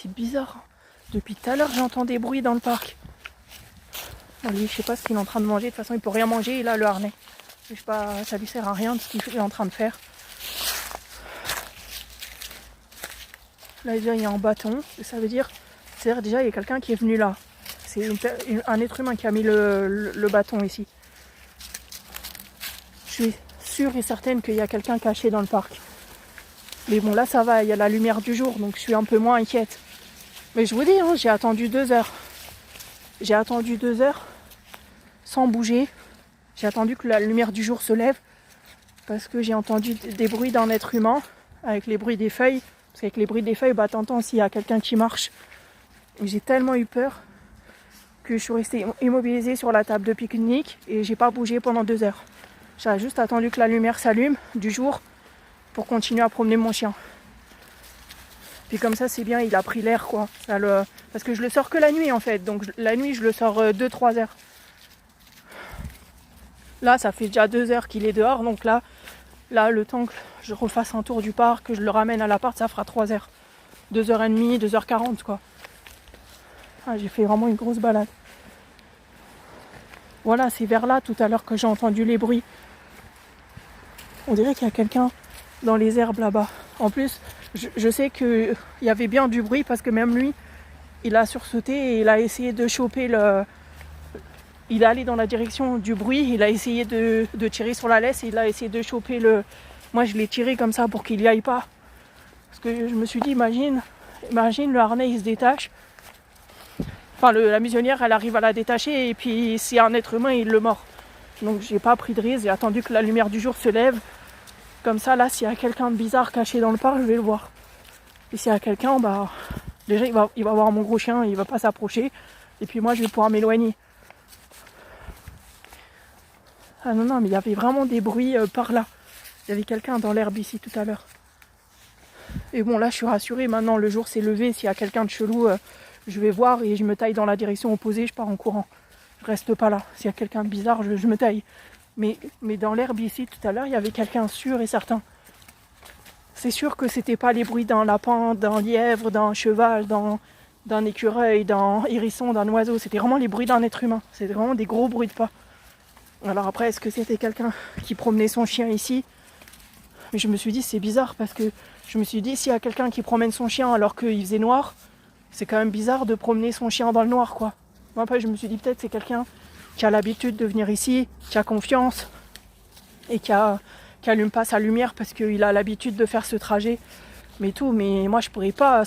c'est bizarre. Depuis tout à l'heure, j'entends des bruits dans le parc. Bon, lui, je sais pas ce qu'il est en train de manger. De toute façon, il peut rien manger. Il a le harnais. Je sais pas, ça lui sert à rien de ce qu'il est en train de faire. Là, déjà, il y a un bâton. Ça veut dire, c'est-à-dire déjà, il y a quelqu'un qui est venu là. C'est un être humain qui a mis le bâton ici. Je suis sûre et certaine qu'il y a quelqu'un caché dans le parc. Mais bon, là, ça va. Il y a la lumière du jour, donc je suis un peu moins inquiète. Mais je vous dis, hein, j'ai attendu 2 heures. J'ai attendu 2 heures sans bouger. J'ai attendu que la lumière du jour se lève parce que j'ai entendu des bruits d'un être humain avec les bruits des feuilles. Parce qu'avec les bruits des feuilles, t'entends s'il y a quelqu'un qui marche. Et j'ai tellement eu peur que je suis restée immobilisée sur la table de pique-nique et j'ai pas bougé pendant 2 heures. J'ai juste attendu que la lumière s'allume du jour pour continuer à promener mon chien. Puis comme ça, c'est bien, il a pris l'air, quoi. Parce que je le sors que la nuit, en fait. Donc la nuit, je le sors 2-3 heures. Là, ça fait déjà 2 heures qu'il est dehors. Donc là, le temps que je refasse un tour du parc, que je le ramène à l'appart, ça fera 3 heures. 2h30, 2h40, quoi. Ah, j'ai fait vraiment une grosse balade. Voilà, c'est vers là, tout à l'heure, que j'ai entendu les bruits. On dirait qu'il y a quelqu'un dans les herbes là-bas. En plus, je sais qu'il y avait bien du bruit parce que même lui, il a sursauté et il a essayé de choper Il est allé dans la direction du bruit, il a essayé de tirer sur la laisse et il a essayé de choper Moi, je l'ai tiré comme ça pour qu'il n'y aille pas. Parce que je me suis dit, imagine le harnais, il se détache. Enfin, la muselière, elle arrive à la détacher et puis si un être humain, il le mord. Donc, j'ai pas pris de risque, j'ai attendu que la lumière du jour se lève. Comme ça, là, s'il y a quelqu'un de bizarre caché dans le parc, je vais le voir. Et s'il y a quelqu'un, déjà, il va voir mon gros chien, il va pas s'approcher. Et puis moi, je vais pouvoir m'éloigner. Ah non, mais il y avait vraiment des bruits par là. Il y avait quelqu'un dans l'herbe ici tout à l'heure. Et bon, là, je suis rassurée. Maintenant, le jour s'est levé. S'il y a quelqu'un de chelou, je vais voir et je me taille dans la direction opposée. Je pars en courant. Je reste pas là. S'il y a quelqu'un de bizarre, je me taille. Mais dans l'herbe ici, tout à l'heure, il y avait quelqu'un sûr et certain. C'est sûr que c'était pas les bruits d'un lapin, d'un lièvre, d'un cheval, d'un écureuil, d'un hérisson, d'un oiseau. C'était vraiment les bruits d'un être humain. C'était vraiment des gros bruits de pas. Alors après, est-ce que c'était quelqu'un qui promenait son chien ici? Mais je me suis dit, c'est bizarre parce que je me suis dit, s'il y a quelqu'un qui promène son chien alors qu'il faisait noir, c'est quand même bizarre de promener son chien dans le noir, quoi. Moi, après, je me suis dit, peut-être c'est quelqu'un qui a l'habitude de venir ici, qui a confiance et qui allume pas sa lumière parce qu'il a l'habitude de faire ce trajet. Mais moi, je pourrais pas